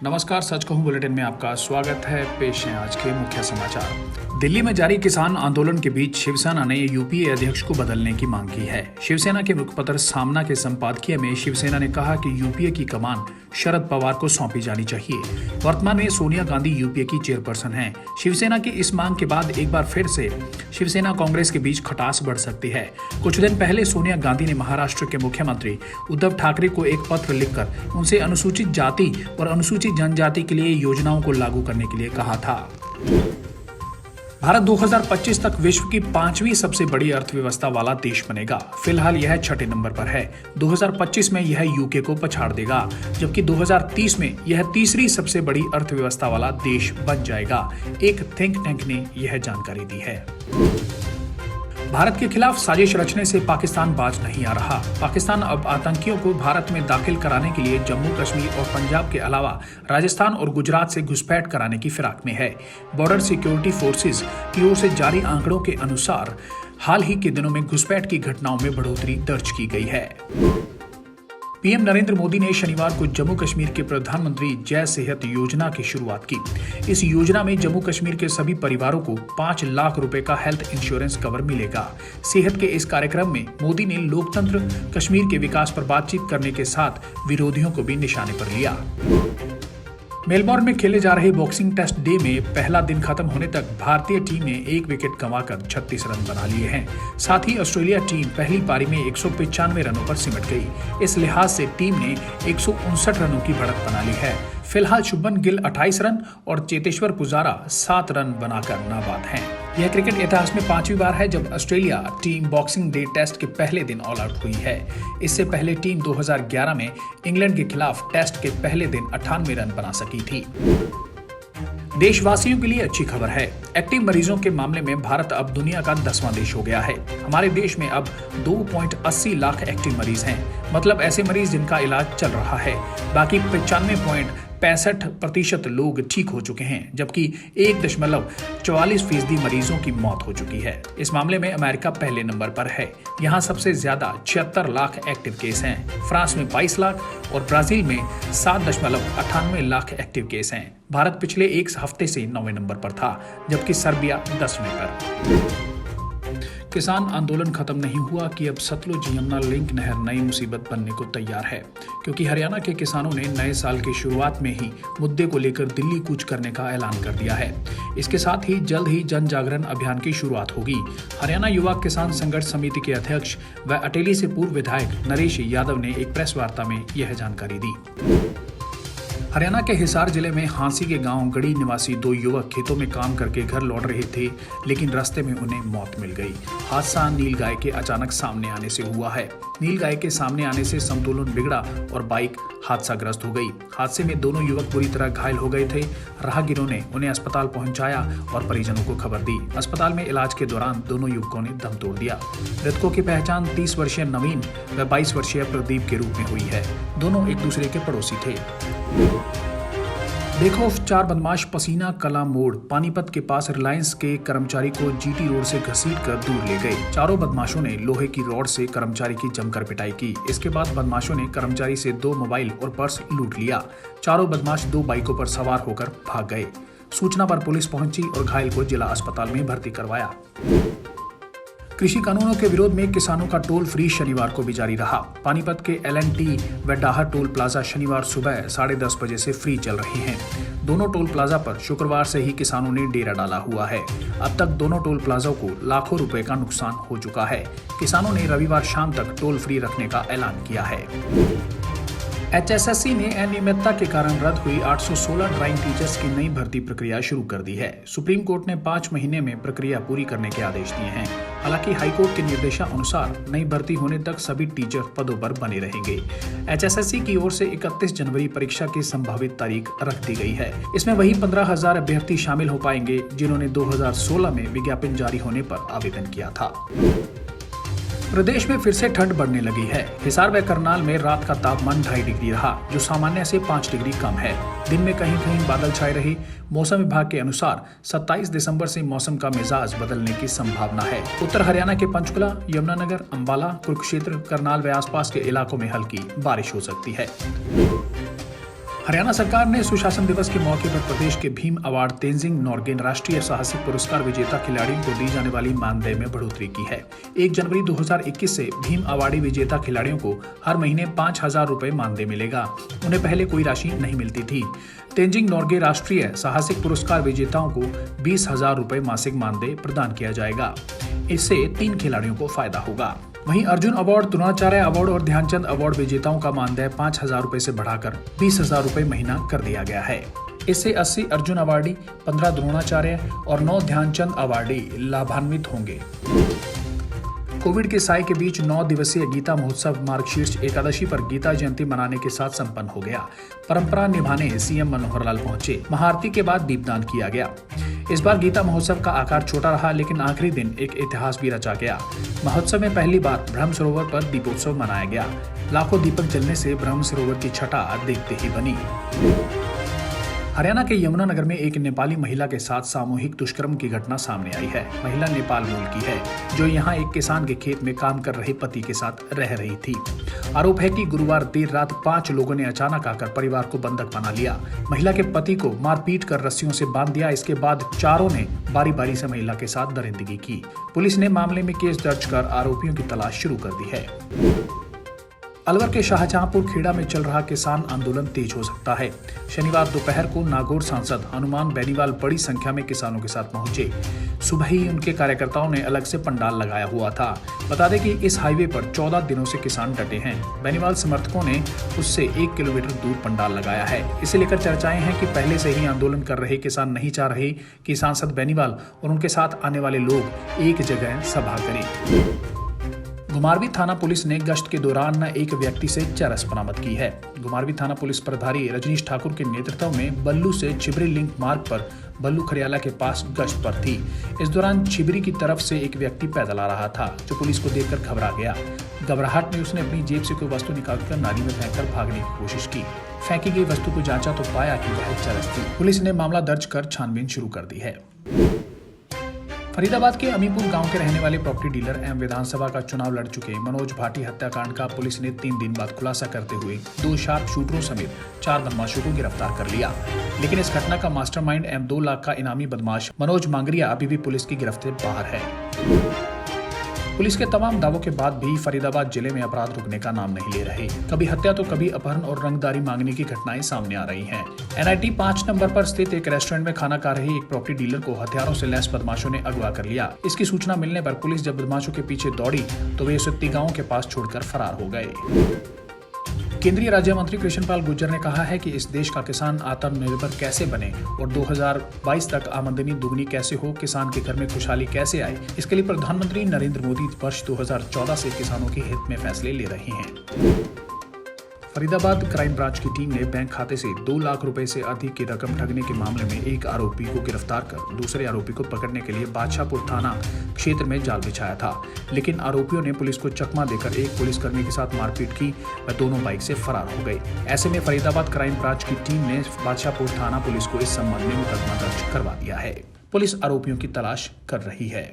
नमस्कार, सच कहूं बुलेटिन में आपका स्वागत है। पेश हैं आज के मुख्य समाचार। दिल्ली में जारी किसान आंदोलन के बीच शिवसेना ने यूपीए अध्यक्ष को बदलने की मांग की है। शिवसेना के मुखपत्र सामना के संपादकीय में शिवसेना ने कहा कि यूपीए की कमान शरद पवार को सौंपी जानी चाहिए। वर्तमान में सोनिया गांधी यूपीए की चेयरपर्सन हैं। शिवसेना की इस मांग के बाद एक बार फिर से शिवसेना कांग्रेस के बीच खटास बढ़ सकती है। कुछ दिन पहले सोनिया गांधी ने महाराष्ट्र के मुख्यमंत्री उद्धव ठाकरे को एक पत्र लिखकर उनसे अनुसूचित जाति और अनुसूचित जनजाति के लिए योजनाओं को लागू करने के लिए कहा था। भारत 2025 तक विश्व की 5वीं सबसे बड़ी अर्थव्यवस्था वाला देश बनेगा। फिलहाल यह 6ठे नंबर पर है। 2025 में यह यूके को पछाड़ देगा, जबकि 2030 में यह तीसरी सबसे बड़ी अर्थव्यवस्था वाला देश बन जाएगा। एक थिंक टैंक ने यह जानकारी दी है। भारत के खिलाफ साजिश रचने से पाकिस्तान बाज नहीं आ रहा। पाकिस्तान अब आतंकियों को भारत में दाखिल कराने के लिए जम्मू कश्मीर और पंजाब के अलावा राजस्थान और गुजरात से घुसपैठ कराने की फिराक में है। बॉर्डर सिक्योरिटी फोर्सेस की ओर से जारी आंकड़ों के अनुसार हाल ही के दिनों में घुसपैठ की घटनाओं में बढ़ोतरी दर्ज की गई है। पीएम नरेंद्र मोदी ने शनिवार को जम्मू कश्मीर के प्रधानमंत्री जय सेहत योजना की शुरुआत की। इस योजना में जम्मू कश्मीर के सभी परिवारों को 5 लाख रुपए का हेल्थ इंश्योरेंस कवर मिलेगा। सेहत के इस कार्यक्रम में मोदी ने लोकतंत्र कश्मीर के विकास पर बातचीत करने के साथ विरोधियों को भी निशाने पर लिया। मेलबोर्न में खेले जा रहे बॉक्सिंग टेस्ट डे में पहला दिन खत्म होने तक भारतीय टीम ने 1 विकेट गंवाकर 36 रन बना लिए हैं। साथ ही ऑस्ट्रेलिया टीम पहली पारी में 195 रनों पर सिमट गई। इस लिहाज से टीम ने 159 रनों की बढ़त बना ली है। फिलहाल शुभमन गिल 28 रन और चेतेश्वर पुजारा 7 रन बनाकर नाबाद हैं। यह क्रिकेट इतिहास में 5वीं बार है जब Australia team boxing day test के पहले दिन ऑल आउट हुई है। इससे पहले टीम 2011 में इंग्लैंड के खिलाफ टेस्ट के पहले दिन 98 रन बना सकी थी। देशवासियों के लिए अच्छी खबर है। एक्टिव मरीजों के मामले में भारत अब दुनिया का 10वां देश हो गया है। हमारे देश में अब 2.80 लाख एक्टिव मरीज हैं, मतलब ऐसे मरीज जिनका इलाज चल रहा है। बाकी 95.65% लोग ठीक हो चुके हैं, जबकि 1.44% मरीजों की मौत हो चुकी है। इस मामले में अमेरिका पहले नंबर पर है। यहाँ सबसे ज्यादा 76 लाख एक्टिव केस हैं। फ्रांस में 22 लाख और ब्राजील में 7.98 लाख एक्टिव केस हैं। भारत पिछले एक हफ्ते से 9वें नंबर पर था, जबकि सर्बिया 10वें पर। किसान आंदोलन खत्म नहीं हुआ कि अब सतलुज यमुना लिंक नहर नई मुसीबत बनने को तैयार है, क्योंकि हरियाणा के किसानों ने नए साल की शुरुआत में ही मुद्दे को लेकर दिल्ली कूच करने का ऐलान कर दिया है। इसके साथ ही जल्द ही जन जागरण अभियान की शुरुआत होगी। हरियाणा युवा किसान संघर्ष समिति के अध्यक्ष व अटेली से पूर्व विधायक नरेश यादव ने एक प्रेस वार्ता में यह जानकारी दी। हरियाणा के हिसार जिले में हांसी के गांव गढ़ी निवासी 2 युवक खेतों में काम करके घर लौट रहे थे, लेकिन रास्ते में उन्हें मौत मिल गई। हादसा नीलगाय के अचानक सामने आने से हुआ है। नीलगाय के सामने आने से संतुलन बिगड़ा और बाइक हादसाग्रस्त हो गई। हादसे में दोनों युवक बुरी तरह घायल हो गए थे। राहगीरों ने उन्हें अस्पताल पहुंचाया और परिजनों को खबर दी। अस्पताल में इलाज के दौरान दोनों युवकों ने दम तोड़ दिया। मृतकों की पहचान 30 वर्षीय नवीन व 22 वर्षीय प्रदीप के रूप में हुई है। दोनों एक दूसरे के पड़ोसी थे। बेखौफ 4 बदमाश पसीना कला मोड़ पानीपत के पास रिलायंस के कर्मचारी को जीटी रोड से घसीटकर दूर ले गए। चारों बदमाशों ने लोहे की रॉड से कर्मचारी की जमकर पिटाई की। इसके बाद बदमाशों ने कर्मचारी से 2 मोबाइल और पर्स लूट लिया। चारों बदमाश 2 बाइकों पर सवार होकर भाग गए। सूचना पर पुलिस पहुंची और घायल को जिला अस्पताल में भर्ती करवाया। कृषि कानूनों के विरोध में किसानों का टोल फ्री शनिवार को भी जारी रहा। पानीपत के LNT व डाहर टोल प्लाजा शनिवार सुबह 10:30 बजे से फ्री चल रहे हैं। दोनों टोल प्लाजा पर शुक्रवार से ही किसानों ने डेरा डाला हुआ है। अब तक दोनों टोल प्लाजों को लाखों रुपए का नुकसान हो चुका है। किसानों ने रविवार शाम तक टोल फ्री रखने का ऐलान किया है। HSSC ने अनियमितता के कारण रद्द हुई 816 ड्राइंग टीचर्स की नई भर्ती प्रक्रिया शुरू कर दी है। सुप्रीम कोर्ट ने 5 महीने में प्रक्रिया पूरी करने के आदेश दिए हैं। हालांकि हाईकोर्ट के निर्देशानुसार नई भर्ती होने तक सभी टीचर पदों पर बने रहेंगे। HSSC की ओर से 31 जनवरी परीक्षा की संभावित तारीख रख दी गई है। इसमें वही 15,000 अभ्यर्थी शामिल हो पाएंगे जिन्होंने 2016 में विज्ञापन जारी होने पर आवेदन किया था। प्रदेश में फिर से ठंड बढ़ने लगी है। हिसार व करनाल में रात का तापमान 2.5 डिग्री रहा, जो सामान्य से 5 डिग्री कम है। दिन में कहीं कहीं बादल छाए रहे। मौसम विभाग के अनुसार 27 दिसंबर से मौसम का मिजाज बदलने की संभावना है। उत्तर हरियाणा के पंचकुला, यमुनानगर, अंबाला, कुरुक्षेत्र, करनाल व आसपास के इलाकों में हल्की बारिश हो सकती है। हरियाणा सरकार ने सुशासन दिवस के मौके पर प्रदेश के भीम अवार्ड तेंजिंग नोरगे राष्ट्रीय साहसिक पुरस्कार विजेता खिलाड़ियों को दी जाने वाली मानदेय में बढ़ोतरी की है। 1 जनवरी 2021 से भीम अवार्डी विजेता खिलाड़ियों को हर महीने 5,000 रुपए मानदेय मिलेगा। उन्हें पहले कोई राशि नहीं मिलती थी। तेंजिंग नोरगे राष्ट्रीय साहसिक पुरस्कार विजेताओं को 20,000 रुपए मासिक मानदेय प्रदान किया जाएगा। इससे 3 खिलाड़ियों को फायदा होगा। वहीं अर्जुन अवार्ड, द्रोणाचार्य अवार्ड और ध्यानचंद अवार्ड विजेताओं का मानदेय 5,000 रुपए से बढ़ाकर 20,000 रुपए महीना कर दिया गया है। इससे 80 अर्जुन अवार्डी, 15 द्रोणाचार्य और 9 ध्यानचंद अवार्डी लाभान्वित होंगे। कोविड के साए के बीच 9 दिवसीय गीता महोत्सव मार्गशीर्ष एकादशी पर गीता जयंती मनाने के साथ संपन्न हो गया। परंपरा निभाने सीएम मनोहर लाल पहुंचे। महाआरती के बाद दीपदान किया गया। इस बार गीता महोत्सव का आकार छोटा रहा, लेकिन आखिरी दिन एक इतिहास भी रचा गया। महोत्सव में पहली बार ब्रह्म सरोवर पर दीपोत्सव मनाया गया। लाखों दीपक जलने से ब्रह्म सरोवर की छटा देखते ही बनी। हरियाणा के यमुनानगर में एक नेपाली महिला के साथ सामूहिक दुष्कर्म की घटना सामने आई है। महिला नेपाल मूल की है, जो यहां एक किसान के खेत में काम कर रहे पति के साथ रह रही थी। आरोप है कि गुरुवार देर रात 5 लोगों ने अचानक आकर परिवार को बंधक बना लिया। महिला के पति को मारपीट कर रस्सियों से बांध दिया। इसके बाद चारों ने बारी बारी से महिला के साथ दरिंदगी की। पुलिस ने मामले में केस दर्ज कर आरोपियों की तलाश शुरू कर दी है। अलवर के शाहजहांपुर खेड़ा में चल रहा किसान आंदोलन तेज हो सकता है। शनिवार दोपहर को नागौर सांसद हनुमान बेनीवाल बड़ी संख्या में किसानों के साथ पहुंचे। सुबह ही उनके कार्यकर्ताओं ने अलग से पंडाल लगाया हुआ था। बता दें कि इस हाईवे पर 14 दिनों से किसान डटे हैं। बेनीवाल समर्थकों ने उससे 1 किलोमीटर दूर पंडाल लगाया है। इसे लेकर चर्चाएं हैं कि पहले से ही आंदोलन कर रहे किसान नहीं चाह रहे कि सांसद बेनीवाल और उनके साथ आने वाले लोग एक जगह सभा करें। घुमारवीं थाना पुलिस ने गश्त के दौरान एक व्यक्ति से चरस बरामद की है। घुमारवीं थाना पुलिस प्रभारी रजनीश ठाकुर के नेतृत्व में बल्लू से छिबरी लिंक मार्ग पर बल्लू खरियाला के पास गश्त पर थी। इस दौरान छिबरी की तरफ से एक व्यक्ति पैदल आ रहा था, जो पुलिस को देखकर घबरा गया। घबराहट में उसने अपनी जेब से कोई वस्तु निकालकर नाली में फेंककर भागने की कोशिश की। फेंकी गई वस्तु को जांचा तो पाया कि वह चरस थी। पुलिस ने मामला दर्ज कर छानबीन शुरू कर दी है। फरीदाबाद के अमीपुर गांव के रहने वाले प्रॉपर्टी डीलर एवं विधानसभा का चुनाव लड़ चुके मनोज भाटी हत्याकांड का पुलिस ने 3 दिन बाद खुलासा करते हुए 2 शार्प शूटरों समेत 4 बदमाशों को गिरफ्तार कर लिया। लेकिन इस घटना का मास्टरमाइंड एवं 2 लाख का इनामी बदमाश मनोज मांगरिया अभी भी पुलिस की गिरफ्त से बाहर है। पुलिस के तमाम दावों के बाद भी फरीदाबाद जिले में अपराध रुकने का नाम नहीं ले रहे। कभी हत्या तो कभी अपहरण और रंगदारी मांगने की घटनाएं सामने आ रही हैं। NIT 5 नंबर पर स्थित एक रेस्टोरेंट में खाना खा रहे एक प्रॉपर्टी डीलर को हथियारों से लैस बदमाशों ने अगवा कर लिया। इसकी सूचना मिलने पर पुलिस जब बदमाशों के पीछे दौड़ी तो वे सुत्ती गांव के पास छोड़कर फरार हो गए। केंद्रीय राज्य मंत्री कृष्णपाल गुर्जर ने कहा है कि इस देश का किसान आत्मनिर्भर कैसे बने और 2022 तक आमदनी दुगनी कैसे हो, किसान के घर में खुशहाली कैसे आए, इसके लिए प्रधानमंत्री नरेंद्र मोदी वर्ष 2014 से किसानों के हित में फैसले ले रहे हैं। फरीदाबाद क्राइम ब्रांच की टीम ने बैंक खाते से 2 लाख रुपए से अधिक की रकम ठगने के मामले में एक आरोपी को गिरफ्तार कर दूसरे आरोपी को पकड़ने के लिए बादशाहपुर थाना क्षेत्र में जाल बिछाया था। लेकिन आरोपियों ने पुलिस को चकमा देकर एक पुलिसकर्मी के साथ मारपीट की व दोनों बाइक से फरार हो गए। ऐसे में फरीदाबाद क्राइम ब्रांच की टीम ने बादशाहपुर थाना पुलिस को इस संबंध में मुकदमा दर्ज करवा दिया है। पुलिस आरोपियों की तलाश कर रही है।